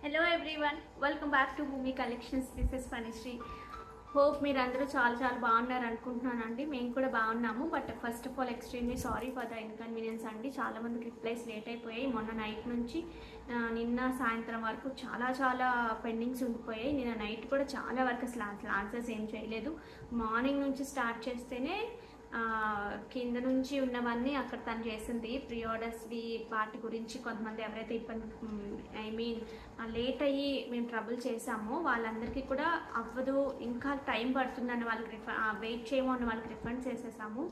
Hello everyone, welcome back to Bhumi Collections. This is Fanishri. Hope మీరు అందరూ చాలా బాగున్నారు అనుకుంటున్నానండి. మేము కూడా బాగున్నాము. But first of all extremely sorry for the inconvenience అండి. చాలా మందికి రిప్లైస్ లేట్ అయిపోయాయి. మొన్న నైట్ నుంచి నిన్న సాయంత్రం వరకు చాలా పెండింగ్స్ ఉండిపోయాయి. నిన్న నైట్ కూడా చాలా వరకు అసలు ఆన్సర్స్ ఏం చేయలేదు. మార్నింగ్ నుంచి స్టార్ట్ చేస్తేనే కింద నుంచి ఉన్నవన్నీ అక్కడ తను చేసింది. ప్రీ ఆర్డర్స్వి వాటి గురించి కొంతమంది ఎవరైతే ఇబ్బంది లేట్ అయ్యి మేము ట్రబుల్ చేసామో వాళ్ళందరికీ కూడా అవ్వదు, ఇంకా టైం పడుతుందని వాళ్ళకి వెయిట్ చేయమో అని వాళ్ళకి రిఫండ్ చేసేసాము.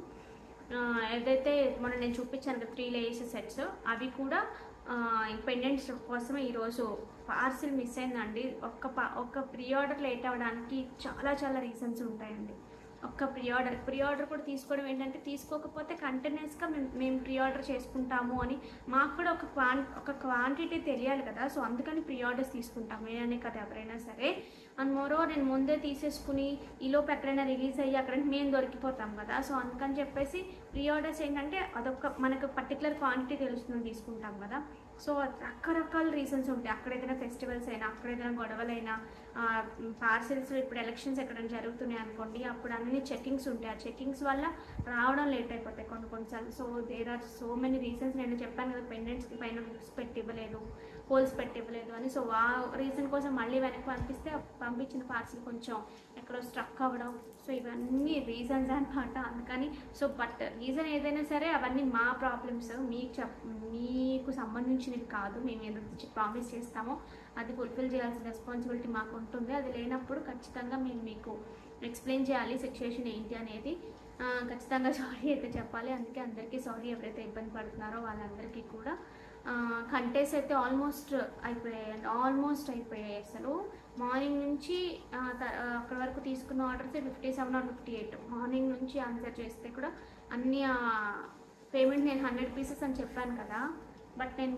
ఏదైతే మొన్న నేను చూపించాను కదా 3 లేయర్స్ సెట్స్, అవి కూడా పెండెంట్స్ కోసమే ఈరోజు పార్సిల్ మిస్ అయిందండి. ఒక్క ప్రీ ఆర్డర్ లేట్ అవ్వడానికి చాలా రీజన్స్ ఉంటాయండి. ఒక్క ప్రీ ఆర్డర్ కూడా తీసుకోవడం ఏంటంటే, తీసుకోకపోతే కంటిన్యూస్గా మేము ప్రీ ఆర్డర్ చేసుకుంటాము అని మాకు కూడా ఒక క్వాంటిటీ తెలియాలి కదా. సో అందుకని ప్రీ ఆర్డర్స్ తీసుకుంటాము నేనే కదా ఎవరైనా సరే. అండ్ మోరో నేను ముందే తీసేసుకుని ఈలోపు ఎక్కడైనా రిలీజ్ అయ్యి అక్కడ మేము దొరికిపోతాం కదా. సో అందుకని చెప్పేసి ప్రీ ఆర్డర్స్ ఏంటంటే అదొక మనకు పర్టికులర్ క్వాంటిటీ తెలుస్తుంది తీసుకుంటాం కదా. సో రకరకాల రీజన్స్ ఉంటాయి. అక్కడ ఏదైనా ఫెస్టివల్స్ అయినా, అక్కడ ఏదైనా గొడవలైనా, పార్సిల్స్ ఇప్పుడు ఎలక్షన్స్ ఎక్కడైనా జరుగుతున్నాయి అనుకోండి, అప్పుడు అన్ని చెకింగ్స్ ఉంటాయి. ఆ చెకింగ్స్ వల్ల రావడం లేట్ అయిపోతాయి కొన్నిసార్లు. So there are so many reasons. నేను చెప్పాను కదా పెండెంట్స్కి పైన హుక్స్ పెట్టి ఇవ్వలేదు, హోల్స్ పెట్టి ఇవ్వలేదు అని. సో ఆ రీజన్ కోసం మళ్ళీ వెనక్కి పంపిస్తే పంపించిన పార్సిల్ కొంచెం ఎక్కడో స్ట్రక్ అవ్వడం, సో ఇవన్నీ రీజన్స్ అనమాట. అందుకని సో బట్ రీజన్ ఏదైనా సరే అవన్నీ మా ప్రాబ్లమ్స్, మీకు సంబంధించినవి కాదు. మేము ఏదైతే ప్రామిస్ చేస్తామో అది ఫుల్ఫిల్ చేయాల్సిన రెస్పాన్సిబిలిటీ మాకు ఉంటుంది. అది లేనప్పుడు ఖచ్చితంగా మేము మీకు ఎక్స్ప్లెయిన్ చేయాలి సిచ్యువేషన్ ఏంటి అనేది. ఖచ్చితంగా సారీ అయితే చెప్పాలి. అందుకే అందరికీ సారీ, ఎవరైతే ఇబ్బంది పడుతున్నారో వాళ్ళందరికీ కూడా. కంటెస్ అయితే ఆల్మోస్ట్ అయిపోయాయి అసలు. మార్నింగ్ నుంచి అక్కడ వరకు తీసుకున్న ఆర్డర్స్ 57 or 58. మార్నింగ్ నుంచి ఆన్సర్ చేస్తే కూడా అన్ని పేమెంట్ నేను 100 pieces అని చెప్పాను కదా. బట్ నేను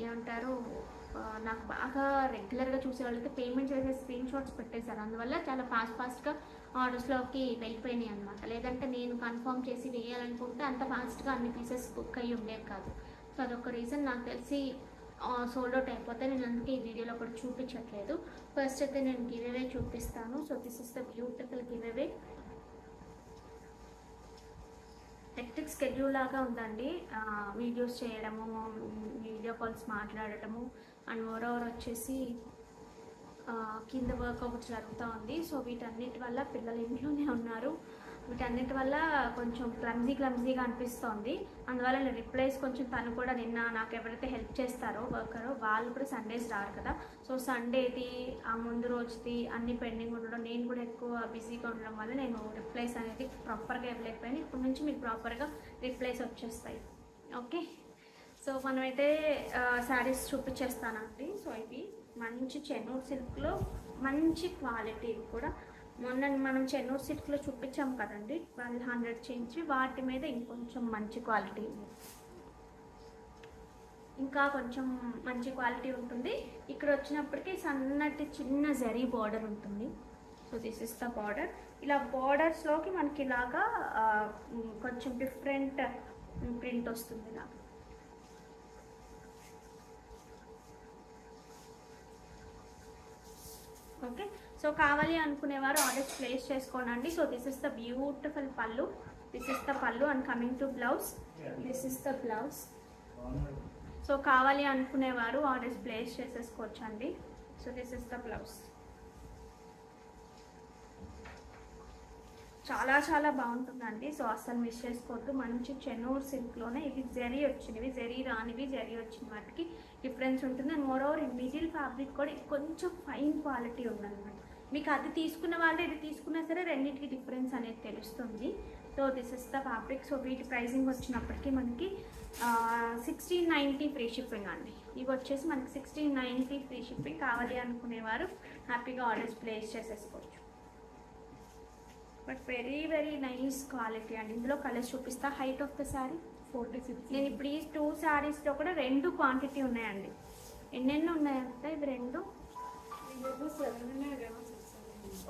ఏమంటారు, నాకు బాగా రెగ్యులర్గా చూసే వాళ్ళైతే పేమెంట్ చేసే స్క్రీన్ షాట్స్ పెట్టేశారు. అందువల్ల చాలా ఫాస్ట్గా ఆర్డర్స్లోకి వెళ్ళిపోయినాయి అనమాట. లేదంటే నేను కన్ఫర్మ్ చేసి వేయాలనుకుంటే అంత ఫాస్ట్గా అన్ని పీసెస్ బుక్ అయ్యి ఉండేవి కాదు. సో అదొక రీజన్. నాకు తెలిసి సోల్డ్ అవుట్ అయిపోతే నేను అందుకే ఈ వీడియోలో కూడా చూపించట్లేదు. ఫస్ట్ అయితే నేను గివ్ అవే చూపిస్తాను. So this is the beautiful give away. Hectic schedule లాగా ఉందండి. వీడియోస్ చేయడము, వీడియో కాల్స్ మాట్లాడటము, అండ్ మోరోవర్ వచ్చేసి కింద వర్క్ ఒకటి జరుగుతూ ఉంది. సో వీటన్నిటి వల్ల పిల్లలు ఇంట్లోనే ఉన్నారు. వీటన్నిటి వల్ల కొంచెం క్లమ్జీగా అనిపిస్తోంది. అందువల్ల నేను రిప్లైస్ కొంచెం తను కూడా నిన్న నాకు ఎవరైతే హెల్ప్ చేస్తారో వర్కరో వాళ్ళు కూడా సండేస్ రారు కదా. సో సండేది ఆ ముందు రోజుది అన్ని పెండింగ్ ఉండడం, నేను కూడా ఎక్కువ బిజీగా ఉండడం వల్ల నేను రిప్లైస్ అనేది ప్రాపర్గా ఇవ్వలేకపోయాను. ఇప్పటి నుంచి మీకు ప్రాపర్గా రిప్లైస్ వచ్చేస్తాయి. ఓకే, సో మనమైతే శారీస్ చూపించేస్తానండి. సో ఇవి మంచి చెన్నూరు సిల్క్లో మంచి క్వాలిటీ కూడా. మొన్న మనం చెన్నూరు సిల్క్లో చూపించాం కదండి 1200 చేంచి, వాటి మీద ఇంకొంచెం మంచి క్వాలిటీ, ఇంకా కొంచెం మంచి క్వాలిటీ ఉంటుంది. ఇక్కడ వచ్చినప్పటికీ సన్నటి చిన్న జరీ బార్డర్ ఉంటుంది. So this is the border. ఇలా బార్డర్స్లోకి మనకి ఇలాగా కొంచెం డిఫరెంట్ ప్రింట్ వస్తుంది ఇలా. ఓకే, సో కావాలి అనుకునేవారు ఆర్డర్స్ ప్లేస్ చేసుకోనండి. So this is the beautiful pallu, this is the pallu and coming to blouse, this is the blouse. So కావాలి అనుకునేవారు ఆర్డర్స్ ప్లేస్ చేసేసుకోవచ్చండి. So this is the blouse. చాలా బాగుంటుందండి. సో అస్సలు మిస్ చేసుకోవద్దు. మంచి చెన్నూరు సిల్క్లోనే ఇవి జరీ వచ్చినవి, జరీ రానివి జరీ వచ్చిన వాటికి డిఫరెన్స్ ఉంటుంది. అండ్ మోరోవర్ ఈ మిడిల్ ఫ్యాబ్రిక్ కూడా కొంచెం ఫైన్ క్వాలిటీ ఉందన్నమాట. మీకు అది తీసుకున్న వాళ్ళు ఇది తీసుకున్నా సరే రెండింటికి డిఫరెన్స్ అనేది తెలుస్తుంది. So this is the fabric. So వీటి ప్రైజింగ్ వచ్చినప్పటికీ మనకి 1690 ఫ్రీ షిప్పింగ్ అండి. ఇవి వచ్చేసి మనకి 1690 ఫ్రీ షిప్పింగ్. కావాలి అనుకునేవారు హ్యాపీగా ఆర్డర్స్ ప్లేస్ చేసేసుకోవచ్చు. బట్ వెరీ నైస్ క్వాలిటీ అండి. ఇందులో కలర్స్ చూపిస్తా. Height of the sari 46. నేను ఇప్పుడు ఈ 2 శారీస్లో కూడా 2 క్వాంటిటీ ఉన్నాయండి. ఎన్నెన్ని ఉన్నాయంటే ఇవి 2,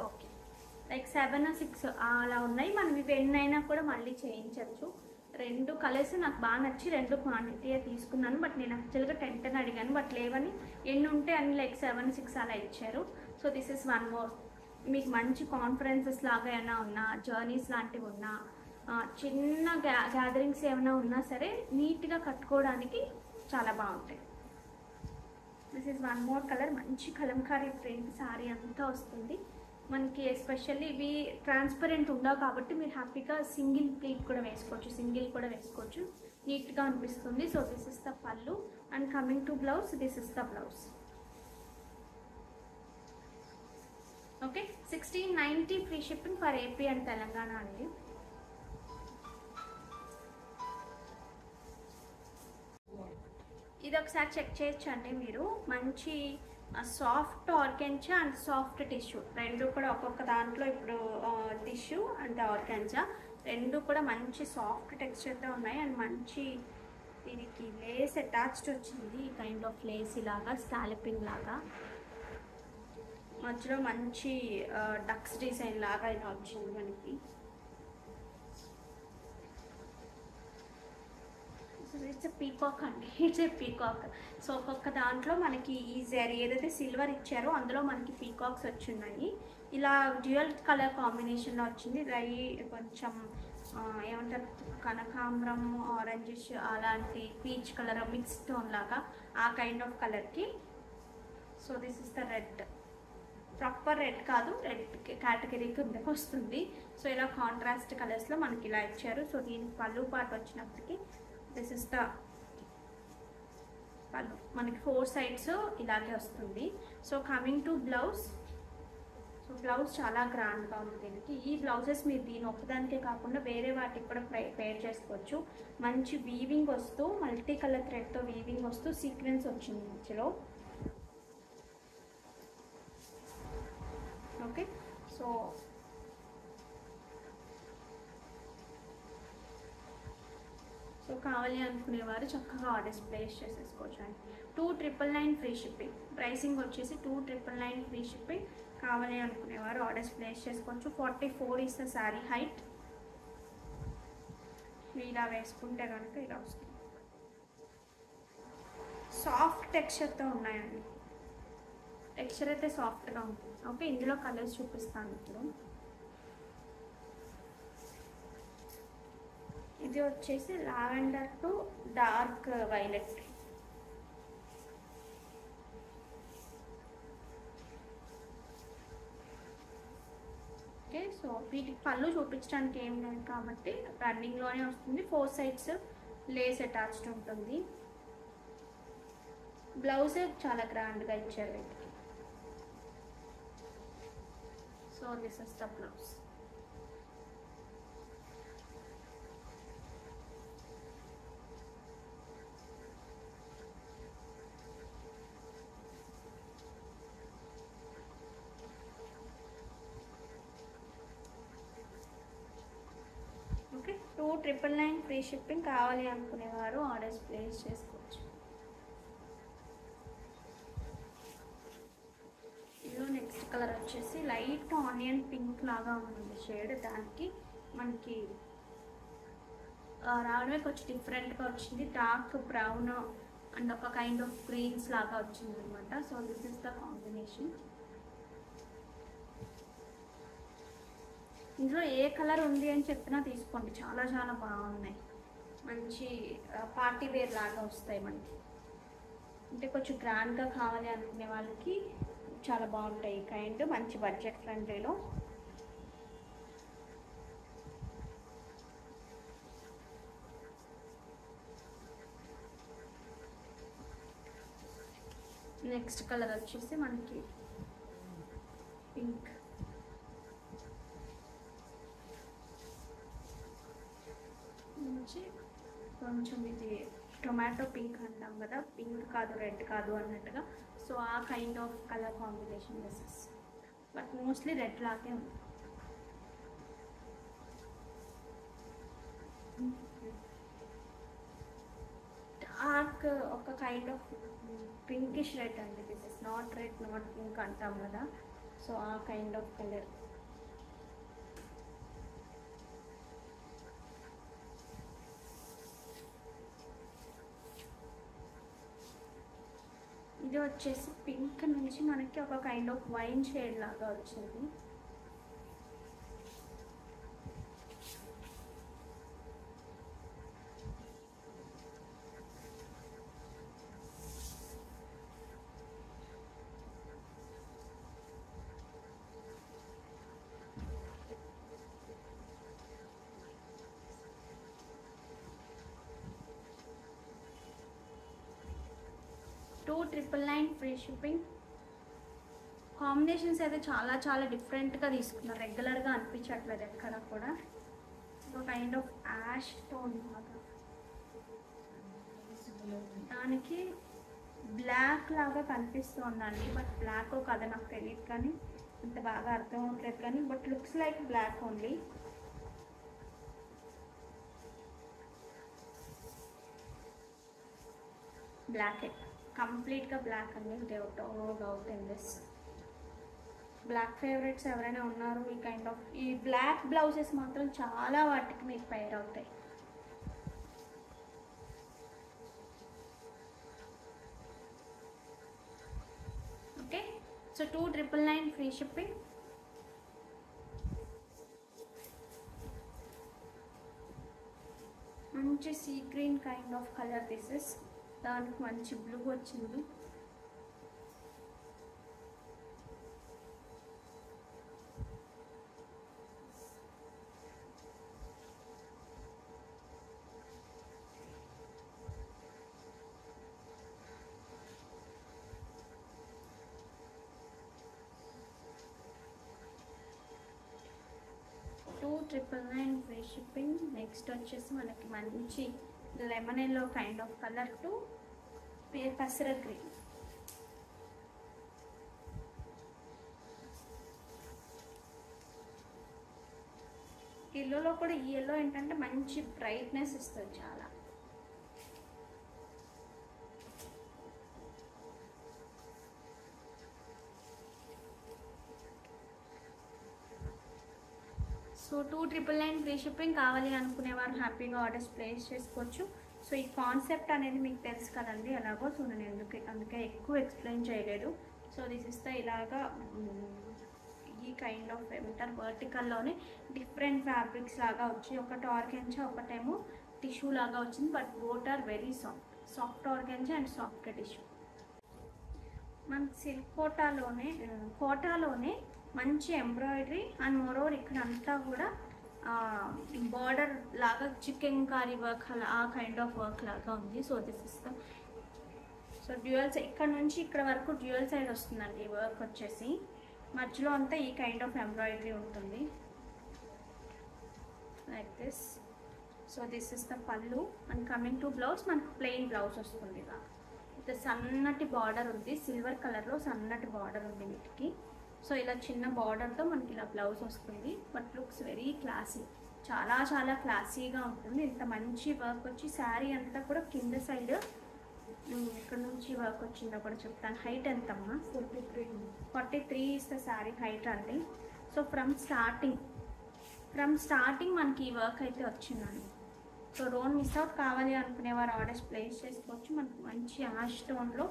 ఓకే, లైక్ 7 or 6 అలా ఉన్నాయి. మనం ఇవి ఎన్నైనా కూడా మళ్ళీ చేయించవచ్చు. రెండు కలర్స్ నాకు బాగా నచ్చి రెండు క్వాంటిటీ తీసుకున్నాను. బట్ నేను యాక్చువల్గా 10 అడిగాను, బట్ లేవని ఎన్ని ఉంటే అన్ని లైక్ 7, 6 అలా ఇచ్చారు. So this is one more. మీకు మంచి కాన్ఫరెన్సెస్ లాగా ఏమైనా ఉన్నా, జర్నీస్ లాంటివి ఉన్నా, చిన్న గ్యాదరింగ్స్ ఏమైనా ఉన్నా సరే నీట్గా కట్టుకోవడానికి చాలా బాగుంటాయి. This is one more colour. మంచి కలంకారీ ప్రింట్ శారీ అంతా వస్తుంది మనకి. ఎస్పెషల్లీ ఇవి ట్రాన్స్పరెంట్ ఉండవు కాబట్టి మీరు హ్యాపీగా సింగిల్ ప్లీట్ కూడా వేసుకోవచ్చు, సింగిల్ కూడా వేసుకోవచ్చు, నీట్గా అనిపిస్తుంది. So this is the pallu. And coming to blouse, this is the blouse. Okay, 1690 free shipping for AP and Telangana అండి. ఇది ఒకసారి చెక్ చేయొచ్చండి మీరు. మంచి soft organza and soft tissue రెండు కూడా ఒక్కొక్క దాంట్లో, ఇప్పుడు టిష్యూ అండ్ ఆర్గాంజా రెండు కూడా మంచి సాఫ్ట్ టెక్స్చర్తో ఉన్నాయి. అండ్ మంచి దీనికి లేస్ అటాచ్డ్ వచ్చింది, ఈ కైండ్ ఆఫ్ లేస్ ఇలాగా స్కాలపింగ్ లాగా, మధ్యలో మంచి డక్స్ డిజైన్ లాగా ఇలా వచ్చింది మనకి. ఇట్స్ ఎ పీకాక్ అండి, ఇట్స్ ఎ పీకాక్. సో ఒక్కొక్క దాంట్లో మనకి ఈ జరీ ఏదైతే సిల్వర్ ఇచ్చారో అందులో మనకి పీకాక్స్ వచ్చున్నాయి. ఇలా డ్యూయల్ కలర్ కాంబినేషన్లో వచ్చింది. రై కొంచెం ఏమంటారు, కనకాంబరం, ఆరెంజిష్ అలాంటి పీచ్ కలర్ మిక్స్ టోన్ లాగా ఆ కైండ్ ఆఫ్ కలర్కి. So this is the red. Proper red కాదు, రెడ్ కేటగిరీ కిందకి వస్తుంది. సో ఇలా కాంట్రాస్ట్ కలర్స్లో మనకి ఇలా ఇచ్చారు. సో దీనికి పళ్ళు పాటు వచ్చినప్పటికీ దిస్ ఇస్ ద పళ్ళు. మనకి 4 sides ఇలాగే వస్తుంది. So coming to blouse. So blouse చాలా గ్రాండ్గా ఉంది దీనికి. ఈ బ్లౌజెస్ మీరు దీని ఒక్కదానికే కాకుండా వేరే వాటికి కూడా పేర్ చేసుకోవచ్చు. మంచి వీవింగ్ వస్తూ, మల్టీ కలర్ థ్రెడ్తో వీవింగ్ వస్తూ సీక్వెన్స్ వచ్చింది మధ్యలో. ఓకే, సో కావాలి అనుకునేవారు చక్కగా ఆర్డర్స్ ప్లేస్ చేసేసుకోవచ్చు అండి. 2999 ఫ్రీ షిప్పింగ్. ప్రైసింగ్ వచ్చేసి 2999 ఫ్రీ షిప్పింగ్. కావాలి అనుకునేవారు ఆర్డర్స్ ప్లేస్ చేసుకోవచ్చు. 44 ఇస్ ద శారీ హైట్. మీరు ఇలా వేసుకుంటే కనుక ఇలా వస్తుంది. సాఫ్ట్ టెక్స్చర్తో ఉన్నాయండి. టెక్స్చర్ అయితే సాఫ్ట్గా ఉంటుంది. ఓకే, ఇందులో కలర్స్ చూపిస్తాను ఇప్పుడు. ఇది వచ్చేసి lavender to dark violet. Okay, so వీటికి పళ్ళు చూపించడానికి ఏం లేదు కాబట్టి రన్నింగ్లోనే వస్తుంది. 4 sides లేస్ అటాచ్డ్ ఉంటుంది. బ్లౌజ్ చాలా గ్రాండ్గా ఇచ్చారు వీటికి. So this is the blouse. Okay, 2999 free shipping. కావాలి అనుకునేవారు ఆర్డర్స్ ప్లేస్ చేసుకోవచ్చు. ఇందులో నెక్స్ట్ కలర్ వచ్చేసి లైట్ ఆనియన్ పింక్ లాగా ఉంది షేడ్. దానికి మనకి రావడమే కొంచెం డిఫరెంట్గా వచ్చింది. డార్క్ బ్రౌన్ అండ్ ఒక కైండ్ ఆఫ్ గ్రీన్స్ లాగా వచ్చింది అనమాట. So this is the combination. ఇందులో ఏ కలర్ ఉంది అని చెప్పినా తీసుకోండి, చాలా చాలా బాగున్నాయి. మంచి పార్టీ వేర్ లాగా వస్తాయి మనకి. అంటే కొంచెం గ్రాండ్గా కావాలి అనుకునే వాళ్ళకి చాలా బాగుంటాయి ఈ కైండ్. మంచి బడ్జెట్ ఫ్రెండ్లీలో. నెక్స్ట్ కలర్ వచ్చేసి మనకి పింక్. కొంచెం ఇది టొమాటో పింక్ అంటాం కదా, పింక్ కాదు రెడ్ కాదు అన్నట్టుగా. సో ఆ kind of colour combination dresses, but mostly red లాగే ఉంది. డార్క్ ఒక కైండ్ ఆఫ్ పింకిష్ రెడ్ అండి. This is not red, not pink అంటాం కదా. సో ఆ కైండ్ ఆఫ్ కలర్. ఇది వచ్చేసి పింక్ నుంచి మనకి ఒక కైండ్ ఆఫ్ వైన్ షేడ్ లాగా వచ్చింది. $2,999 ఫ్రీ షిప్పింగ్. కాంబినేషన్స్ అయితే చాలా చాలా డిఫరెంట్గా తీసుకున్నారు, రెగ్యులర్గా అనిపించట్లేదు ఎక్కడ కూడా. ఒక కైండ్ ఆఫ్ యాష్ టోన్ లాగా, దానికి బ్లాక్ లాగా కనిపిస్తుందండి. బట్ బ్లాక్ కదా నాకు తెలియదు, కానీ అంత బాగా అర్థం అవ్వట్లేదు, కానీ but looks like black only. Black కంప్లీట్గా బ్లాక్ అండి. Doubt in this. Black favourites ఎవరైనా ఉన్నారు ఈ కైండ్ ఆఫ్ ఈ బ్లాక్ బ్లౌజెస్ మాత్రం చాలా వాటికి మీకు పైర్ అవుతాయి. Okay, so $2,999 free shipping. మంచి sea green kind of colour pieces, దానికి మంచి బ్లూ వచ్చింది. $2,999 ఫ్రీ షిప్పింగ్. నెక్స్ట్ వచ్చేసి మనకి మంచి lemon yellow kind of colour to పెసర గ్రీన్. ఎల్లోలో కూడా ఈ ఎల్లో ఏంటంటే మంచి బ్రైట్నెస్ ఇస్తుంది చాలా. So $2,999 free shipping. కావాలి అనుకునేవారు హ్యాపీగా ఆర్డర్స్ ప్లేస్ చేసుకోవచ్చు. సో ఈ కాన్సెప్ట్ అనేది మీకు తెలుసు కదండి ఎలాగో. సో నేను అందుకే ఎక్కువ ఎక్స్ప్లెయిన్ చేయలేదు. సో దిస్ ఇస్ ద ఇలాగా ఈ కైండ్ ఆఫ్ ఏమంటారు వర్టికల్లోనే డిఫరెంట్ ఫ్యాబ్రిక్స్ లాగా వచ్చి, ఒకటి ఆర్గెంజా ఒకటేమో టిష్యూ లాగా వచ్చింది. But both are very soft organza and soft tissue. మన సిల్క్ కోటాలోనే మంచి ఎంబ్రాయిడరీ అండ్ మోరోవర్ ఇక్కడ అంతా కూడా బార్డర్ లాగా చికెన్ కారీ వర్క్ అలా ఆ కైండ్ ఆఫ్ వర్క్ లాగా ఉంది. So this is the dual side, ఇక్కడ నుంచి ఇక్కడ వరకు డ్యూయల్ సైడ్ వస్తుందండి ఈ వర్క్ వచ్చేసి. మధ్యలో అంతా ఈ కైండ్ ఆఫ్ ఎంబ్రాయిడరీ ఉంటుంది like this. So this is the pallu. And coming to blouse, మనకు ప్లెయిన్ బ్లౌజ్ వస్తుంది. ఇలా సన్నటి బార్డర్ ఉంది, సిల్వర్ కలర్లో సన్నటి బార్డర్ ఉంది వీటికి. సో ఇలా చిన్న బార్డర్తో మనకి ఇలా బ్లౌజ్ వస్తుంది. బట్ లుక్స్ వెరీ క్లాసీ, చాలా చాలా క్లాసీగా ఉంటుంది. ఇంత మంచి వర్క్ వచ్చి శారీ అంతా కూడా కింద సైడ్ ఇక్కడ నుంచి వర్క్ వచ్చిందో కూడా చెప్తాను. హైట్ ఎంతమ్మా? 43 ఇస్ ద శారీ హైట్ అండి. సో ఫ్రమ్ స్టార్టింగ్ మనకి ఈ వర్క్ అయితే వచ్చిందండి. So don't miss out. కావాలి అనుకునేవారు ఆర్డర్స్ ప్లేస్ చేసుకోవచ్చు. మనకి మంచి యాష్ టోన్లో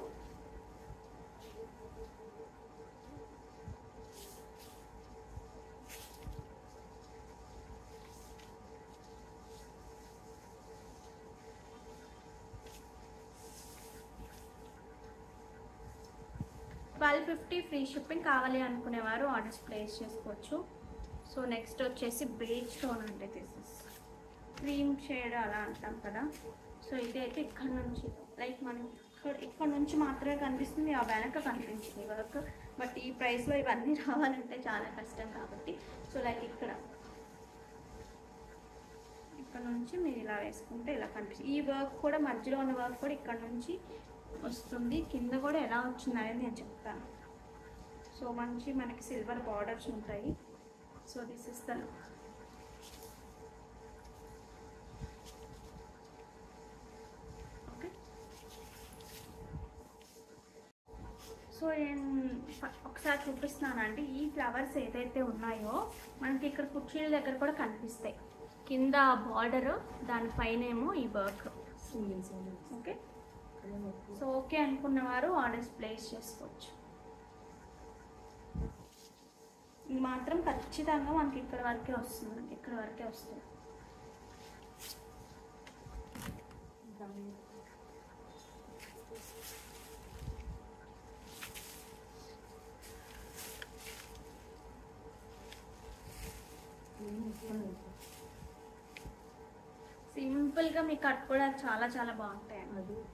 $1,250 ఫ్రీ షిప్పింగ్. కావాలి అనుకునేవారు ఆర్డర్స్ ప్లేస్ చేసుకోవచ్చు. సో నెక్స్ట్ వచ్చేసి బేజ్ టోన్ అంటే దిస్ ఇస్ క్రీమ్ షేడ్ అలా అంటాం కదా. సో ఇదైతే ఇక్కడ నుంచి లైక్ మనం ఇక్కడ నుంచి మాత్రమే కనిపిస్తుంది, ఆ వెనక కనిపించింది వర్క్. బట్ ఈ ప్రైస్లో ఇవన్నీ రావాలంటే చాలా కష్టం కాబట్టి సో లైక్ ఇక్కడ నుంచి మీరు ఇలా వేసుకుంటే ఇలా కనిపిస్తుంది. ఈ వర్క్ కూడా మధ్యలో ఉన్న వర్క్ కూడా ఇక్కడ నుంచి వస్తుంది. కింద కూడా ఎలా వచ్చింది అనేది నేను చెప్తాను. సో మంచి మనకి సిల్వర్ బార్డర్స్ ఉంటాయి. So this is the look. Okay, so నేను ఒకసారి చూపిస్తున్నానండి. ఈ ఫ్లవర్స్ ఏదైతే ఉన్నాయో మనకి ఇక్కడ కుర్చీల దగ్గర కూడా కనిపిస్తాయి. కింద బార్డర్, దానిపైన ఏమో ఈ వర్క్. ఓకే, సో ఓకే అనుకున్న వారు ఆర్డర్స్ ప్లేస్ చేసుకోవచ్చు. ఇది మాత్రం ఖచ్చితంగా మనకి ఇక్కడ వరకే వస్తుంది, ఇక్కడ వరకే వస్తుంది. సింపుల్గా మీ కట్ కూడా చాలా చాలా బాగుంటాయి.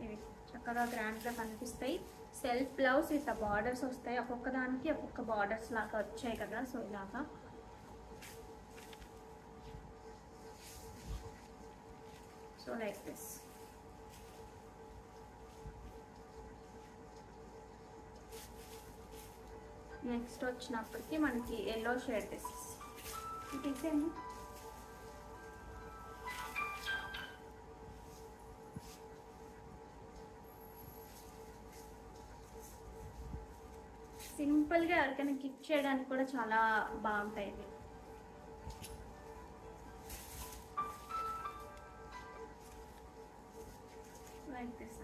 ఇవి చక్కగా గ్రాండ్గా కనిపిస్తాయి. సెల్ఫ్ బ్లౌజ్ విత్ బార్డర్స్ వస్తాయి, ఒక్కొక్క దానికి ఒక్కొక్క బార్డర్స్ లాగా వచ్చాయి కదా. సో ఇలాగా సో లైక్ దిస్. నెక్స్ట్ వచ్చినప్పటికీ మనకి ఎల్లో షేడ్ తీసేయండి. సింపుల్గా ఎవరికైనా గిఫ్ట్ చేయడానికి కూడా చాలా బాగుంటాయి. Like this.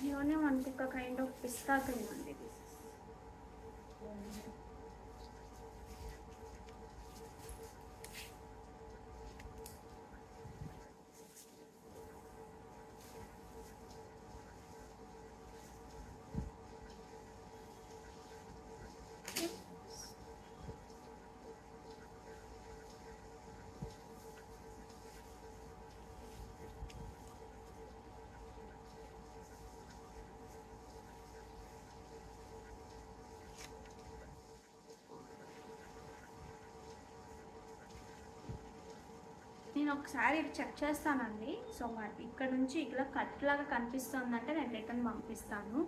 ఇవన్నీ మనకి ఒక కైండ్ ఆఫ్ పిస్తా క్రీమ్ అండి. నేను ఒకసారి చెక్ చేస్తానండి. సో ఇక్కడ నుంచి ఇలా కట్ లాగా కనిపిస్తుందంటే నేను రిటర్న్ పంపిస్తాను.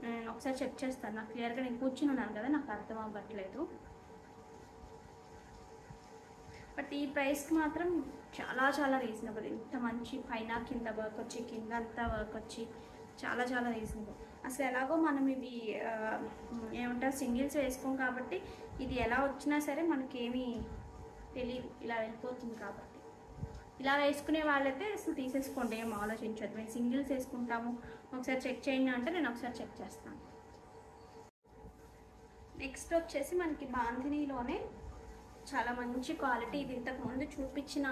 నేను ఒకసారి చెక్ చేస్తాను. నాకు క్లియర్గా నేను కూర్చుని ఉన్నాను కదా, నాకు అర్థం అవ్వట్లేదు. బట్ ఈ ప్రైస్కి మాత్రం చాలా చాలా రీజనబుల్. ఇంత మంచి పైన కింద వర్క్ వచ్చి, కింద అంతా వర్క్ వచ్చి చాలా చాలా రీజనబుల్. అసలు ఎలాగో మనం ఇవి ఏమంటారు సింగిల్స్ వేసుకోం కాబట్టి ఇది ఎలా వచ్చినా సరే మనకేమీ తెలియదు, ఇలా వెళ్ళిపోతుంది. కాబట్టి ఇలా వేసుకునే వాళ్ళైతే అసలు తీసేసుకోండి, ఏం ఆలోచించద్దు. మేము సింగిల్స్ వేసుకుంటాము, ఒకసారి చెక్ చేయండి అంటే నేను ఒకసారి చెక్ చేస్తాను. నెక్స్ట్ వచ్చేసి మనకి బాంధినీలోనే చాలా మంచి క్వాలిటీ. ఇది ఇంతకుముందు చూపించిన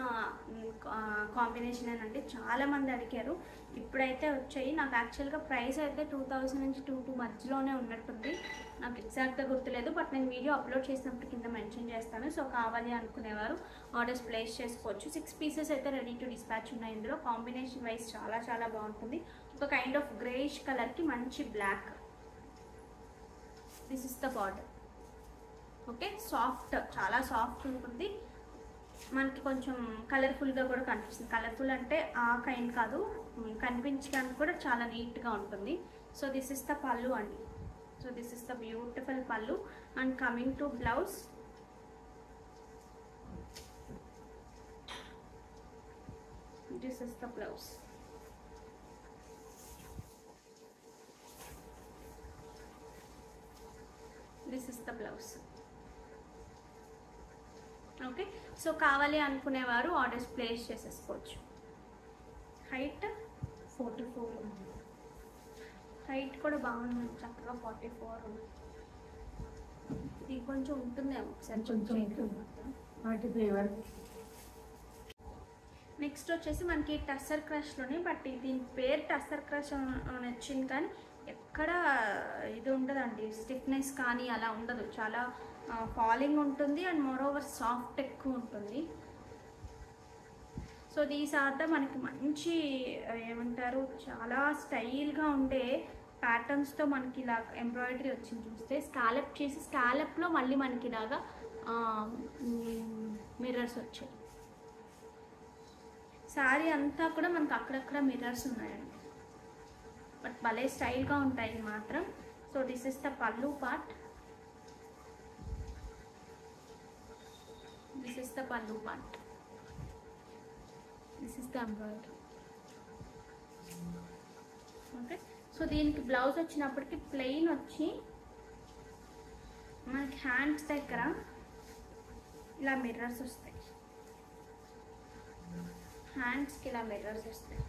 కాంబినేషన్ అండి, చాలామంది అడిగారు. ఇప్పుడైతే వచ్చాయి. నాకు యాక్చువల్గా ప్రైస్ అయితే 2000 నుంచి 2200 మధ్యలోనే ఉన్నట్టుంది, నాకు ఎగ్జాక్ట్గా గుర్తులేదు. బట్ నేను వీడియో అప్లోడ్ చేసినప్పుడు కింద మెన్షన్ చేస్తాను. సో కావాలి అనుకునేవారు ఆర్డర్స్ ప్లేస్ చేసుకోవచ్చు. 6 పీసెస్ అయితే రెడీ టు డిస్పాచ్ ఉన్నాయి. ఇందులో కాంబినేషన్ వైజ్ చాలా చాలా బాగుంటుంది. ఒక కైండ్ ఆఫ్ గ్రేష్ కలర్కి మంచి black. This is the border. Okay, soft, చాలా సాఫ్ట్ ఉంటుంది. మనకి కొంచెం కలర్ఫుల్గా కూడా కనిపిస్తుంది. కలర్ఫుల్ అంటే ఆ కైండ్ కాదు, కనిపించడానికి కూడా చాలా నీట్గా ఉంటుంది. So this is the pallu అండి. So this is the beautiful pallu. And coming to blouse, this is the blouse. This is the blouse. Okay, so కావాలి అనుకునేవారు ఆర్డర్స్ ప్లేస్ చేసేసుకోవచ్చు. హైట్ 44 ఉంది. హైట్ కూడా బాగుంది, చక్కగా 44 ఉంది. ఇది కొంచెం ఉంటుందేమో ఒకసారి నెక్స్ట్ వచ్చేసి మనకి టస్సర్ క్రష్లోనే, బట్ దీని పేరు టస్సర్ క్రష్ అని వచ్చింది కానీ ఎక్కడ ఇది ఉండదండి, స్టిఫ్నెస్ కానీ అలా ఉండదు. చాలా ఫాలింగ్ ఉంటుంది అండ్ మోర్ ఓవర్ సాఫ్ట్ ఎక్కువ ఉంటుంది. సో దీస్ ఆర్ ద మనకి మంచి ఏమంటారు చాలా స్టైల్గా ఉండే ప్యాటర్న్స్తో మనకి ఇలా ఎంబ్రాయిడరీ వచ్చింది. చూస్తే స్కాలప్ చేసి స్కాలప్లో మళ్ళీ మనకి ఇలాగా మిర్రర్స్ వచ్చాయి. శారీ అంతా కూడా మనకు అక్కడక్కడ మిర్రర్స్ ఉన్నాయండి, బట్ భలే స్టైల్గా ఉంటాయి మాత్రం. సో దిస్ ఇస్ ద పల్లు part. This is the pallu part. This is the embroidery. Okay, so దీనికి బ్లౌజ్ వచ్చినప్పటికి ప్లెయిన్ వచ్చి మనకి హ్యాండ్స్ దగ్గర ఇలా మిర్రర్స్ వస్తాయి, హ్యాండ్స్కి ఇలా మిర్రర్స్ వస్తాయి.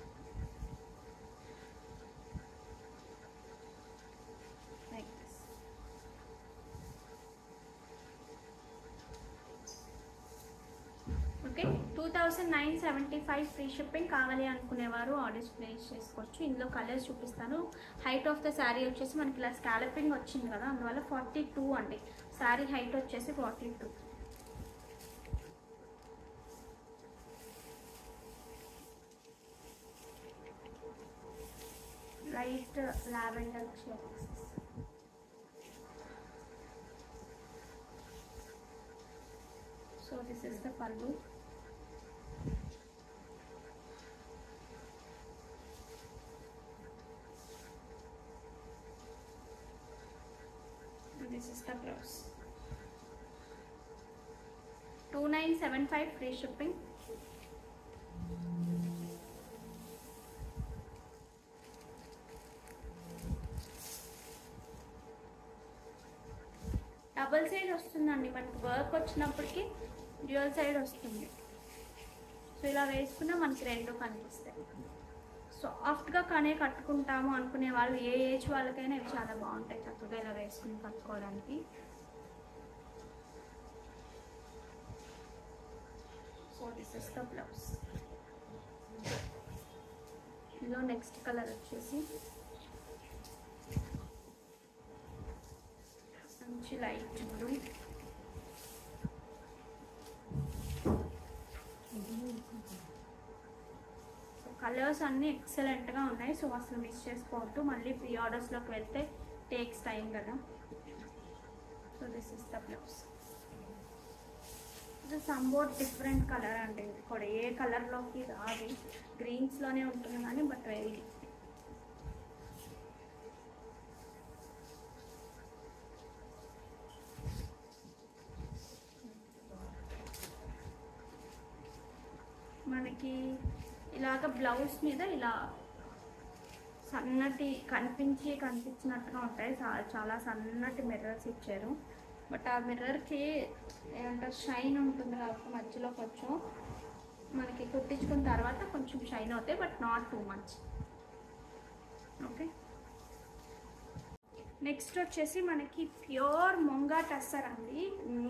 Like this. Okay, 2975 free shipping. కావాలి అనుకునేవారు ఆర్డర్స్ ప్లేస్ చేసుకోవచ్చు. ఇందులో కలర్స్ చూపిస్తాను. హైట్ ఆఫ్ ద శారీ వచ్చేసి మనకి ఇలా స్కాలపింగ్ వచ్చింది కదా, అందువల్ల 42 అండి. శారీ హైట్ వచ్చేసి 42. Light lavender shade. So this is the pallu. This is the blouse. 2975 free shipping. Double side వస్తుందండి మనకి, వర్క్ వచ్చినప్పటికీ డ్యూయల్ సైడ్ వస్తుంది. సో ఇలా వేసుకున్నా మనకి రెండు కనిపిస్తాయి. సాఫ్ట్గా కానీ కట్టుకుంటాము అనుకునే వాళ్ళు, ఏ ఏజ్ వాళ్ళకైనా ఇవి చాలా బాగుంటాయి చక్కగా ఇలా వేసుకుని కట్టుకోవడానికి. So this is the blouse. ఇందులో నెక్స్ట్ కలర్ వచ్చేసి మంచి లైట్ బ్లూ. కలర్స్ అన్నీ ఎక్సలెంట్గా ఉన్నాయి. సో అసలు మిస్ చేసుకోవద్దు. మళ్ళీ ప్రీ ఆర్డర్స్లోకి వెళ్తే టేక్స్ టైం కదా. So this is the blouse. ఇది సంబోట్ డిఫరెంట్ కలర్ అండి. ఇది కూడా ఏ కలర్లోకి రాదు, గ్రీన్స్లోనే ఉంటుంది కానీ బట్ వెరీ మనకి ఇలాగ బ్లౌజ్ మీద ఇలా సన్నటి కనిపించినట్టుగా ఉంటాయి. చాలా సన్నటి మిర్రర్స్ ఇచ్చారు. బట్ ఆ మిర్రర్కి ఏమంటారు షైన్ ఉంటుంది కాబట్టి మధ్యలో కొంచెం మనకి కుట్టించుకున్న తర్వాత కొంచెం షైన్ అవుతాయి, but not too much. Okay, next వచ్చేసి మనకి ప్యూర్ ముంగా టస్సర్ అండి.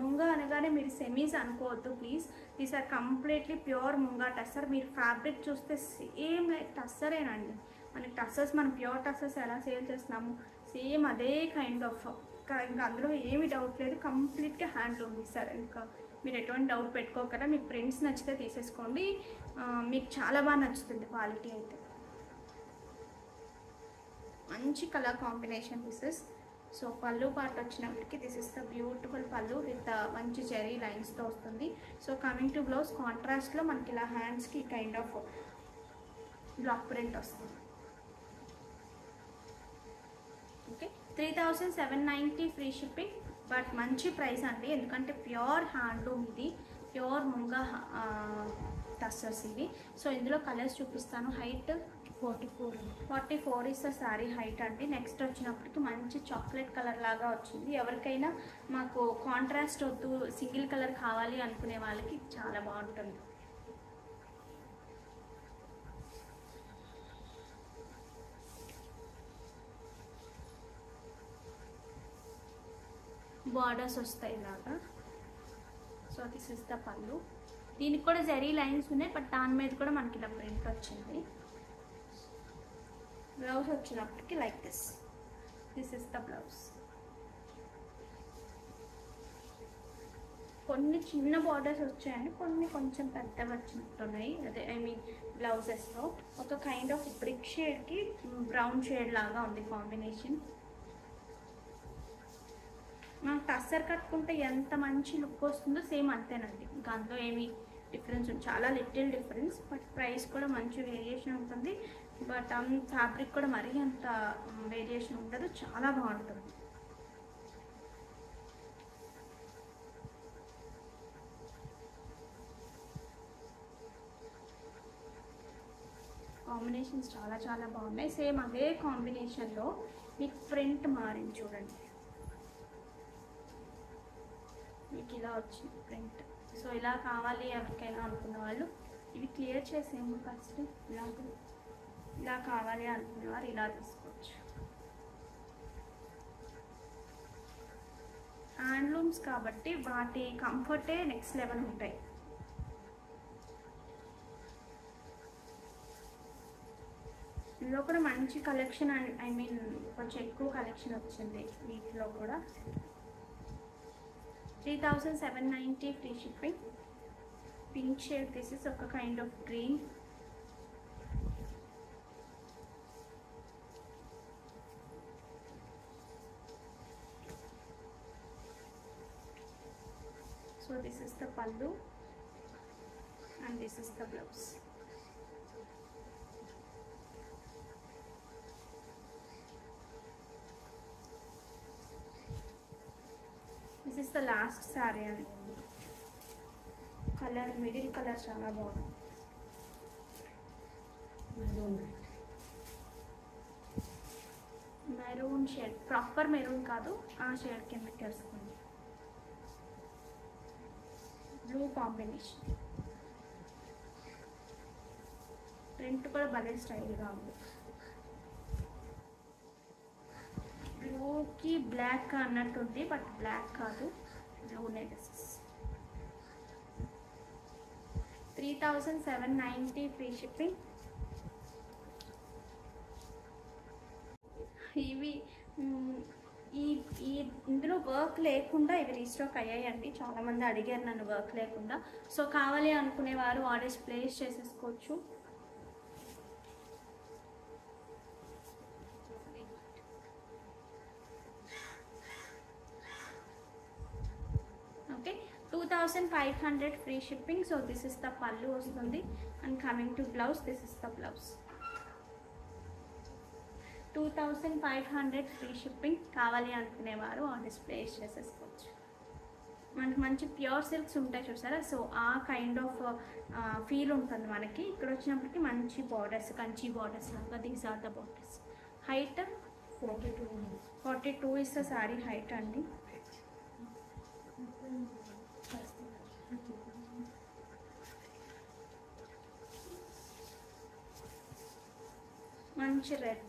ముంగా అనగానే మీరు సెమీస్ అనుకోవద్దు please. These are completely pure munga tussar. మీరు ఫ్యాబ్రిక్ చూస్తే సేమ్ లైక్ టస్సరేనండి. మనకి టస్సర్స్, మనం ప్యూర్ టస్సర్స్ ఎలా సేల్ చేస్తున్నాము సేమ్ అదే కైండ్ ఆఫ్. ఇంకా అందులో ఏమి డౌట్ లేదు, కంప్లీట్గా హ్యాండ్లూమ్ ఇస్తారు. ఇంకా మీరు ఎటువంటి డౌట్ పెట్టుకోకరా. మీకు ప్రింట్స్ నచ్చితే తీసేసుకోండి, మీకు చాలా బాగా నచ్చుతుంది క్వాలిటీ అయితే. మంచి colour combination pieces. So pallu part వచ్చినప్పటికి దిస్ ఇస్ ద బ్యూటిఫుల్ పళ్ళు విత్ మంచి జెరీ లైన్స్తో వస్తుంది. సో కమింగ్ టు బ్లౌజ్, కాంట్రాస్ట్లో మనకి ఇలా హ్యాండ్స్కి కైండ్ ఆఫ్ బ్లాక్ ప్రింట్ వస్తుంది. Okay, 3790 free shipping. బట్ మంచి ప్రైస్ అండి, ఎందుకంటే ప్యూర్ హ్యాండ్లూమ్ ఇది, ప్యూర్ ముంగా టస్సర్స్ ఇవి. సో ఇందులో కలర్స్ చూపిస్తాను. Height 44 is the sari height అండి. నెక్స్ట్ వచ్చినప్పటికి మంచి చాక్లెట్ కలర్ లాగా వచ్చింది. ఎవరికైనా మాకు కాంట్రాస్ట్ వద్దు, సింగిల్ కలర్ కావాలి అనుకునే వాళ్ళకి చాలా బాగుంటుంది. బార్డర్స్ వస్తాయి ఇలాగా. సో దిస్ ఇస్ ద పళ్ళు. దీనికి కూడా జరీ లైన్స్ ఉన్నాయి, బట్ దాని మీద కూడా మనకి ఇలా ప్రింట్ వచ్చింది. బ్లౌజ్ వచ్చినప్పటికి like this is the blouse. కొన్ని చిన్న బార్డర్స్ వచ్చాయండి, కొన్ని కొంచెం పెద్దవి వచ్చినట్టున్నాయి. అదే ఐ మీన్ బ్లౌజెస్లో ఒక కైండ్ ఆఫ్ బ్రిక్ షేడ్కి బ్రౌన్ షేడ్ లాగా ఉంది కాంబినేషన్. మనం టస్సర్ కట్టుకుంటే ఎంత మంచి లుక్ వస్తుందో సేమ్ అంతేనండి. ఇంకా అందులో ఏమి డిఫరెన్స్ ఉంది, చాలా లిటిల్ డిఫరెన్స్. బట్ ప్రైస్ కూడా మంచి వేరియేషన్ ఉంటుంది. బట్ ఫ్యాబ్రిక్ కూడా మరీ అంత వేరియేషన్ ఉండదు, చాలా బాగుంటుంది. కాంబినేషన్స్ చాలా చాలా బాగున్నాయి. సేమ్ అదే కాంబినేషన్లో మీకు ప్రింట్ మారింది చూడండి. మీకు ఇలా వచ్చింది ప్రింట్ సో ఇలా కావాలి ఎవరికైనా అనుకున్న వాళ్ళు ఇవి క్లియర్ చేసేయండి ఫస్ట్. ఇలా కావాలి అనుకునేవారు ఇలా తీసుకోవచ్చు. హ్యాండ్లూమ్స్ కాబట్టి వాటి కంఫర్టే నెక్స్ట్ లెవెల్ ఉంటాయి. ఇందులో కూడా మంచి కలెక్షన్, ఐ మీన్ కొంచెం ఎక్కువ కలెక్షన్ వచ్చింది వీటిలో కూడా. 3790 free shipping. Pink shade, this is ఒక kind of green. So this is the pallu and this is the blouse. This is the last saree and color, middle color చాలా బాగుంది. Maroon shade, proper maroon కాదు, ఆ shade కింద తెలుసుకోండి. Blue combination. Print కూడా భలే స్టైల్గా ఉంది. బ్లూకి బ్లాక్ అన్నట్టు ఉంది, బట్ బ్లాక్ కాదు, బ్లూనే. This is 3790 free shipping. ఇవి ఇందులో వర్క్ లేకుండా ఇవి రీస్టాక్ అయ్యాయండి. చాలామంది అడిగారు నన్ను వర్క్ లేకుండా. సో కావాలి అనుకునేవారు ఆర్డర్స్ ప్లేస్ చేసేసుకోవచ్చు. Okay, 2500 free shipping. So this is the పల్లు వస్తుంది. And coming to blouse, this is the blouse. 2500 free shipping. కావాలి అనుకునేవారు ఆర్డర్స్ ప్లేస్ చేసేసుకోవచ్చు. మనకి మంచి ప్యూర్ సిల్క్స్ ఉంటాయి చూసారా, సో ఆ కైండ్ ఆఫ్ ఫీల్ ఉంటుంది మనకి. ఇక్కడ వచ్చినప్పటికి మంచి బార్డర్స్, కంచి బార్డర్స్ లాగా. These are the borders. Height 42 is the sari height అండి. మంచి red.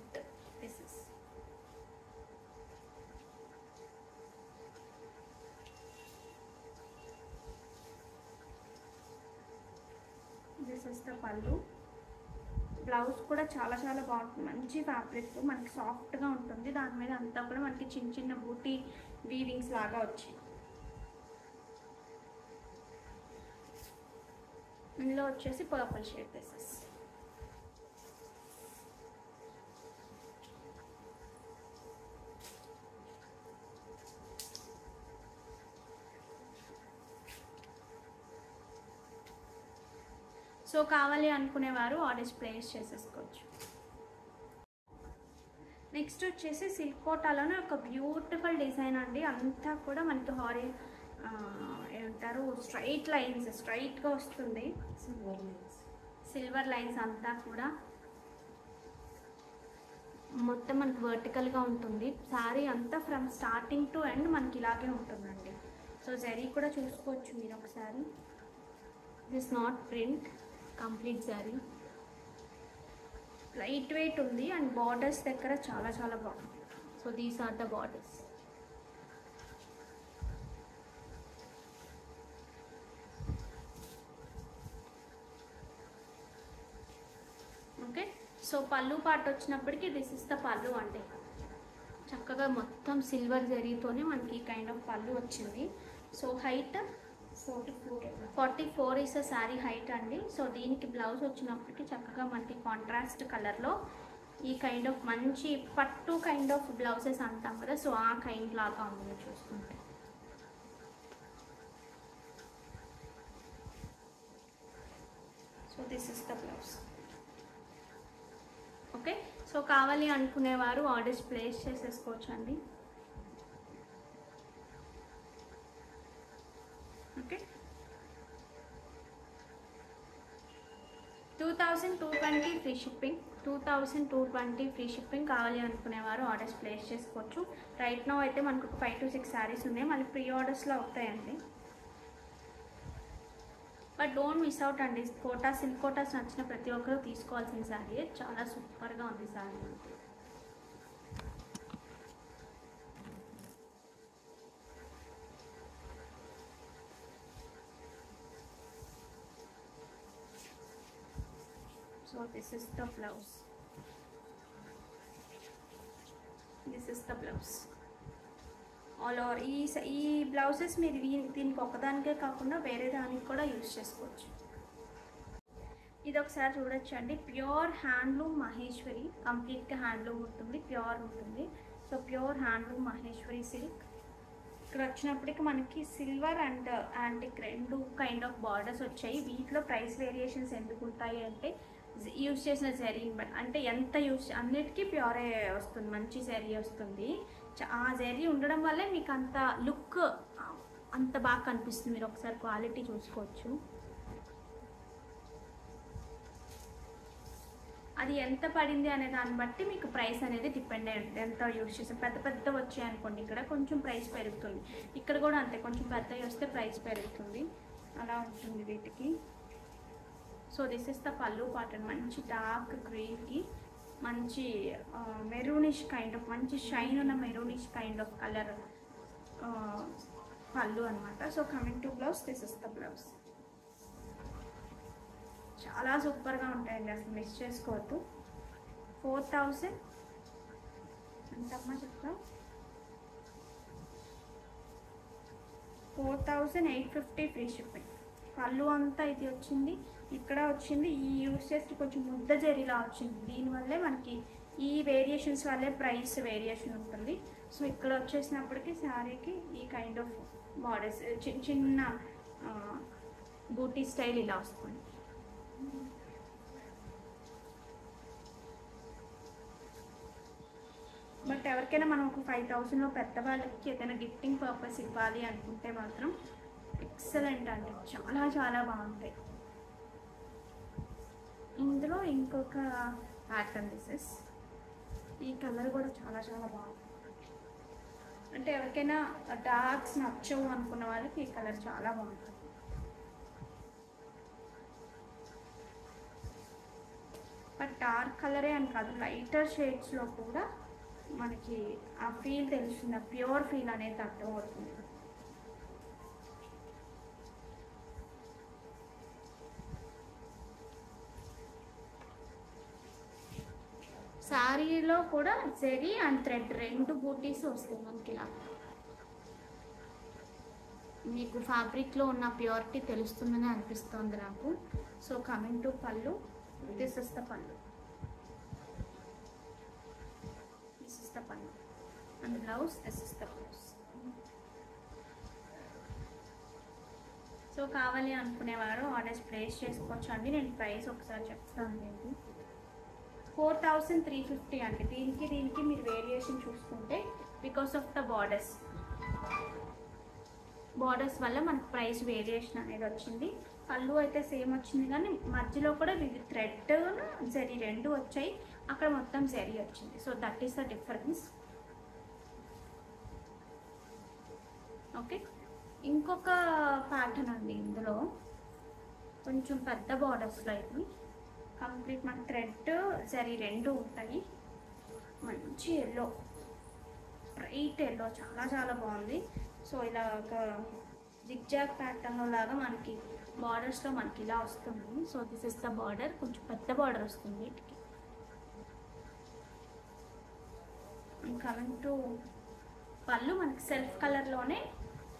This is the pallu. Blouse కూడా చాలా చాలా బాగుంటుంది. మంచి ఫ్యాబ్రిక్, మనకి సాఫ్ట్గా ఉంటుంది. దాని మీద అంతా కూడా మనకి చిన్న చిన్న బూటీ వీవింగ్స్ లాగా వచ్చాయి. ఇందులో వచ్చేసి purple shade. This is so కావాలి అనుకునేవారు ఆర్డర్స్ ప్లేస్ చేసేసుకోవచ్చు. నెక్స్ట్ వచ్చేసి సిల్క్ కోటాలోనే ఒక బ్యూటిఫుల్ డిజైన్ అండి. అంతా కూడా మనకి ఏమంటారు, స్ట్రైట్ లైన్స్, స్ట్రైట్గా వస్తుంది. సిల్వర్ లైన్స్ అంతా కూడా మొత్తం మనకి వర్టికల్గా ఉంటుంది. శారీ అంతా ఫ్రమ్ స్టార్టింగ్ టు ఎండ్ మనకి ఇలాగే ఉంటుందండి. సో జరీ కూడా చూసుకోవచ్చు మీరు ఒకసారి. This not print, complete sari. Light weight ఉంది అండ్ బార్డర్స్ దగ్గర చాలా చాలా బాగుంది. So these are the borders. Okay, so pallu part వచ్చినప్పటికీ దిస్ ఇస్ ద పళ్ళు అండి. చక్కగా మొత్తం సిల్వర్ జరీతోనే మనకి కైండ్ ఆఫ్ పళ్ళు వచ్చింది. So height 44 is sari height అండి. సో దీనికి బ్లౌజ్ వచ్చినప్పటికీ చక్కగా మనకి కాంట్రాస్ట్ కలర్లో ఈ కైండ్ ఆఫ్ మంచి పట్టు కైండ్ ఆఫ్ బ్లౌజెస్ అంటాం కదా, సో ఆ కైండ్ లాగా ఉంది చూసుకుంటే. So this is the blouse. Okay, so కావాలి అనుకునేవారు ఆర్డర్స్ ప్లేస్ చేసేసుకోవచ్చు అండి. Okay, 2220 free shipping. 2220 free shipping. కావాలి అనుకునేవారు ఆర్డర్స్ ప్లేస్ చేసుకోవచ్చు. రైట్ నో అయితే మనకు ఒక 5 to 6 శారీస్ ఉన్నాయి. మళ్ళీ ప్రీ ఆర్డర్స్లో అవుతాయండి. బట్ డోంట్ మిస్ అవుట్ అండి. కోటాస్, సిల్క్ కోటాస్ నచ్చిన ప్రతి ఒక్కరు తీసుకోవాల్సిన శారీ. చాలా సూపర్గా ఉంది sari. So this is the blouse. This is the blouse all over. ఈ బ్లౌజెస్ మీరు దీనికి ఒక్కదానికే కాకుండా వేరే దానికి కూడా యూజ్ చేసుకోవచ్చు. ఇది ఒకసారి చూడొచ్చు అండి. ప్యూర్ హ్యాండ్లూమ్ మహేశ్వరి, కంప్లీట్గా హ్యాండ్లూమ్ ఉంటుంది, ప్యూర్ ఉంటుంది. So pure handloom Maheshwari silk. ఇక్కడ వచ్చినప్పటికి మనకి సిల్వర్ అండ్ యాంటిక్ రెండు కైండ్ ఆఫ్ బార్డర్స్ వచ్చాయి. వీటిలో ప్రైస్ వేరియేషన్స్ ఎందుకు ఉంటాయి అంటే యూజ్ చేసిన జరీ అంటే ఎంత యూజ్, అన్నిటికీ ప్యూరే వస్తుంది, మంచి జరీ వస్తుంది. ఆ జరీ ఉండడం వల్లే మీకు అంత లుక్ అంత బాగా కనిపిస్తుంది. మీరు ఒకసారి క్వాలిటీ చూసుకోవచ్చు. అది ఎంత పడింది అనే దాన్ని బట్టి మీకు ప్రైస్ అనేది డిపెండ్ అయ్యి ఉంటుంది. ఎంత యూజ్ చేసాం. పెద్ద పెద్ద వచ్చాయి అనుకోండి, ఇక్కడ కొంచెం ప్రైస్ పెరుగుతుంది. ఇక్కడ కూడా అంతే, కొంచెం పెద్దవి వస్తే ప్రైస్ పెరుగుతుంది. అలా ఉంటుంది వీటికి. సో దిస్ ఇస్ ద పల్లు పాటర్న్. మంచి డార్క్ గ్రీన్కి మంచి మెరూనిష్ కైండ్ ఆఫ్, మంచి షైన్ ఉన్న మెరూనిష్ కైండ్ ఆఫ్ కలర్ పల్లు అనమాట. So coming to blouse, this is the blouse. చాలా సూపర్గా ఉంటాయండి, అసలు మిస్ చేసుకోవద్దు. 4000 ఎంతమ్మా చెప్తా, 4850 ఫ్రీ షిప్పింగ్. పళ్ళు అంతా ఇది వచ్చింది, ఇక్కడ వచ్చింది. ఈ యూస్ చేస్తే కొంచెం ముద్ద జరీలా వచ్చింది. దీనివల్లే మనకి ఈ వేరియేషన్స్ వల్లే ప్రైస్ వేరియేషన్ ఉంటుంది. సో ఇక్కడ వచ్చేసినప్పటికీ శారీకి ఈ కైండ్ ఆఫ్ బార్డర్స్, చిన్న చిన్న బూటీ స్టైల్ ఇలా వస్తుంది. బట్ ఎవరికైనా మనం ఒక 5000లో పెద్దవాళ్ళకి ఏదైనా గిఫ్టింగ్ పర్పస్ ఇవ్వాలి అనుకుంటే మాత్రం ఎక్సలెంట్ అండి, చాలా చాలా బాగుంటాయి. ఇందులో ఇంకొక ప్యాటర్న్, దిస్ ఈ కలర్ కూడా చాలా చాలా బాగుంది. అంటే ఎవరికైనా డార్క్స్ నచ్చవు అనుకున్న వాళ్ళకి ఈ కలర్ చాలా బాగుంటుంది. బట్ డార్క్ కలరే అని కాదు, లైటర్ షేడ్స్లో కూడా మనకి ఆ ఫీల్ తెలుస్తుంది, ఆ ప్యూర్ ఫీల్ అనేది అర్థమవుతుంది. శారీలో కూడా జరీ అండ్ థ్రెడ్ రెండు బూటీస్ వస్తాయి మనకి ఇలా. మీకు ఫ్యాబ్రిక్లో ఉన్న ప్యూరిటీ తెలుస్తుందని అనిపిస్తుంది నాకు. సో కమింగ్ టు పళ్ళు, దిస్ ఇస్ ద పళ్ళు. This is the pallu and blouse, this is the blouse. So కావాలి అనుకునేవారు ఆర్డర్స్ ప్లేస్ చేసుకోవచ్చు అండి. నేను ప్రైస్ ఒకసారి చెప్తాను మీకు. 4350 అండి. దీనికి మీరు వేరియేషన్ చూసుకుంటే బికాస్ ఆఫ్ ద బార్డర్స్ వల్ల మనకు ప్రైస్ వేరియేషన్ అనేది వచ్చింది. పళ్ళు అయితే సేమ్ వచ్చింది, కానీ మధ్యలో కూడా థ్రెడ్ జరీ రెండు వచ్చాయి, అక్కడ మొత్తం జరీ వచ్చింది. So that is the difference. Okay, ఇంకొక ప్యాటర్న్ అండి. ఇందులో కొంచెం పెద్ద బార్డర్స్లో ఇది కంప్లీట్ మన థ్రెడ్ జరీ రెండు ఉంటాయి. మంచి ఎల్లో, బ్రైట్ ఎల్లో, చాలా చాలా బాగుంది. సో ఇలా ఒక జిగ్జాగ్ ప్యాటర్న్లో లాగా మనకి బార్డర్స్లో మనకి ఇలా వస్తుంది. So this is the border, కొంచెం పెద్ద బార్డర్ వస్తుంది వీటికి. కమింగ్ టు పళ్ళు, మనకి సెల్ఫ్ కలర్లోనే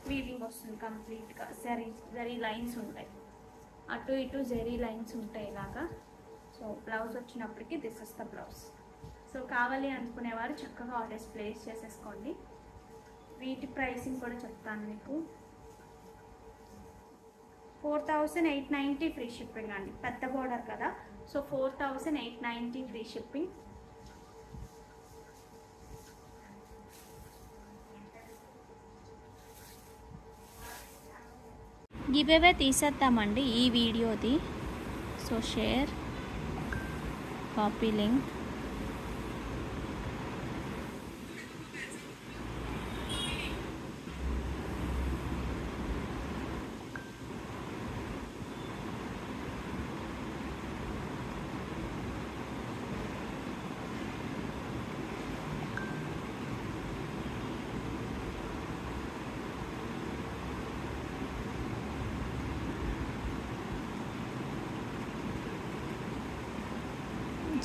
వీవింగ్ వస్తుంది కంప్లీట్గా. జరీ లైన్స్ ఉంటాయి, అటు ఇటు జరీ లైన్స్ ఉంటాయి ఇలాగా. సో బ్లౌజ్ వచ్చినప్పటికీ this is the blouse. So కావాలి అనుకునేవారు చక్కగా ఆర్డర్స్ ప్లేస్ చేసేసుకోండి. వీటి ప్రైసింగ్ కూడా చెప్తాను మీకు. 4890 ఫ్రీ షిప్పింగ్ అండి, పెద్ద బార్డర్ కదా. So 4890 free shipping. Give away తీసేద్దామండి ఈ వీడియోది. So share, copy link.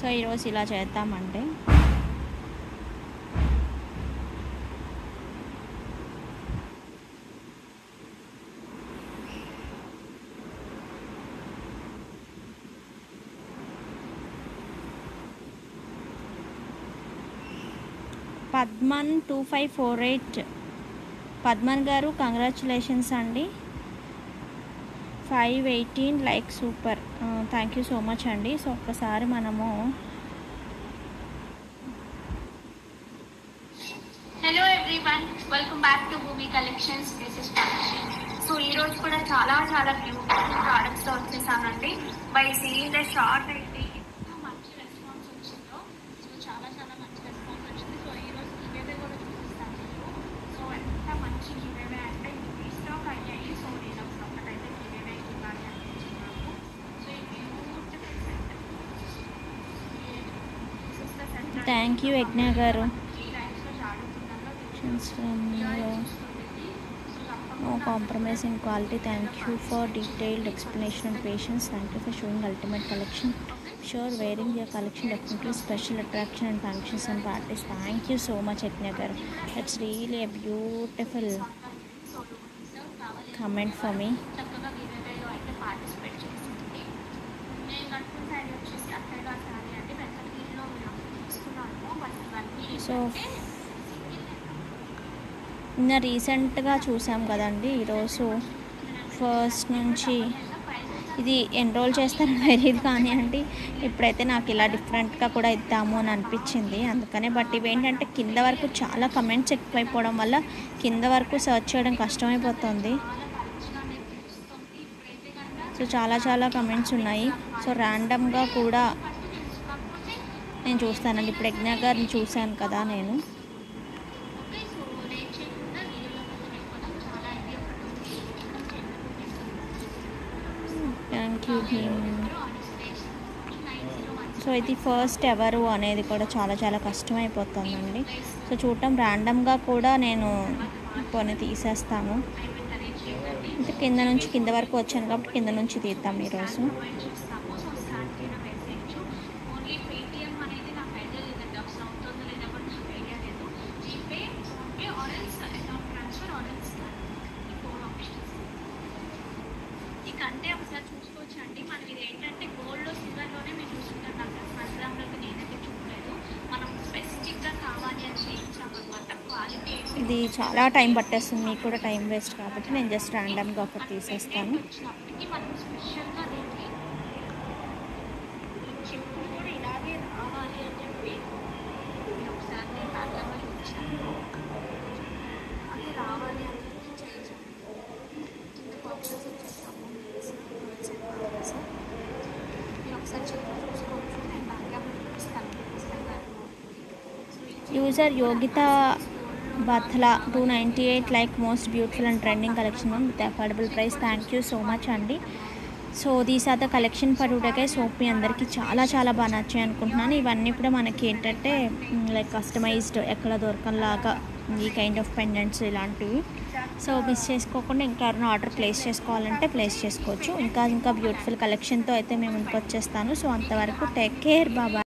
So ఈరోజు ఇలా చేద్దామంటే పద్మన్ 2548 పద్మన్ గారు కంగ్రాచులేషన్స్ అండి. 518 like super, thank you so much అండి. సో ఒక్కసారి మనము hello everyone, welcome back to Bhoomi collections. This is Panishree. So ఈ రోజు కూడా చాలా చాలా బ్యూటిఫుల్ ప్రోడక్ట్స్ తో వచ్చేసానండి. బై సీయింగ్ ద షార్ట్ అయితే ఎంత మంచి రెస్పాన్స్ వచ్చిందో. సో చాలా చాలా మంచి రెస్పాన్స్ వచ్చింది. సో ఈ రోజు గివేవే కూడా చూపిస్తాను మీకు. సో ఎంత మంచి గివేవే అంటే ఇవి స్టాక్ అయ్యాయి. సో నేను ఒకటైతే గివేవే ఇవ్వాలి అనుకుంటున్నాను. సో ఈ బ్యూటిఫుల్ సెంటర్. థ్యాంక్ యూ యజ్ఞ గారు. No compromise in quality. Thank you for detailed explanation and patience. Thank you for showing ultimate collection. Sure, wearing your collection definitely special attraction and functions and parties. Thank you so much Yajna garu. It's really a beautiful comment for me. So నిన్న రీసెంట్గా చూసాం కదండి. ఈరోజు first నుంచి ఇది enrol చేస్తారని తెలియదు కానీ అండి ఇప్పుడైతే నాకు ఇలా డిఫరెంట్గా కూడా ఇద్దాము అని అనిపించింది అందుకనే. బట్ ఇవేంటంటే కింద వరకు చాలా కమెంట్స్ ఎక్కువైపోవడం వల్ల కింద వరకు సర్చ్ చేయడం కష్టమైపోతుంది. సో చాలా చాలా కమెంట్స్ ఉన్నాయి. సో ర్యాండమ్గా కూడా నేను చూస్తానండి. ఇప్పుడు యజ్ఞ గారిని చూశాను కదా నేను. Thank you Bheem. సో ఇది ఫస్ట్ ఎవరు అనేది కూడా చాలా చాలా కష్టమైపోతుందండి. సో చూడటం ర్యాండమ్గా కూడా నేను కొన్ని తీసేస్తాను. అంటే కింద నుంచి కింద వరకు వచ్చాను కాబట్టి కింద నుంచి తీద్దాం ఈరోజు. అంటే ఒకసారి చూసుకోవచ్చు అండి. మనం ఇది ఏంటంటే గోల్డ్లో సిల్వర్లోనే మేము చూసుకుంటాం. మంత్రంలోకి నేనైతే చూడలేదు. మనం స్పెసిఫిక్గా కావాలి అని చేయించామన్నమాట. క్వాలిటీ ఇది చాలా టైం పట్టేస్తుంది, మీకు కూడా టైం వేస్ట్ కాబట్టి నేను జస్ట్ ర్యాండమ్గా ఒకటి తీసేస్తాను. వచ్చినప్పటికీ మనం స్పెషల్గా దీన్ని చెప్పులు కూడా ఇలాగే రావాలి అని చెప్పి ఒకసారి నేను బాగా ఇచ్చాను. అది రావాలి అని చెప్పి చేయించాను. ఆప్షన్స్ వచ్చేస్తాము. User Yogita Batla 298 like most beautiful and trending collection with affordable price. Thank you so much అండి. So these are the collection for today. So మీ అందరికీ చాలా చాలా బాగా నచ్చాయి అనుకుంటున్నాను. ఇవన్నీ కూడా మనకి ఏంటంటే లైక్ కస్టమైజ్డ్ ఎక్కడ దొరకలాగా ఈ కైండ్ ఆఫ్ పెండెంట్స్ ఇలాంటివి. సో మిస్ చేసుకోకుండా ఇంకా ఎవరైనా ఆర్డర్ ప్లేస్ చేసుకోవాలంటే ప్లేస్ చేసుకోవచ్చు. ఇంకా బ్యూటిఫుల్ కలెక్షన్తో అయితే మేము ఇంకొచ్చేస్తాను. సో అంతవరకు టేక్ కేర్, బాయ్.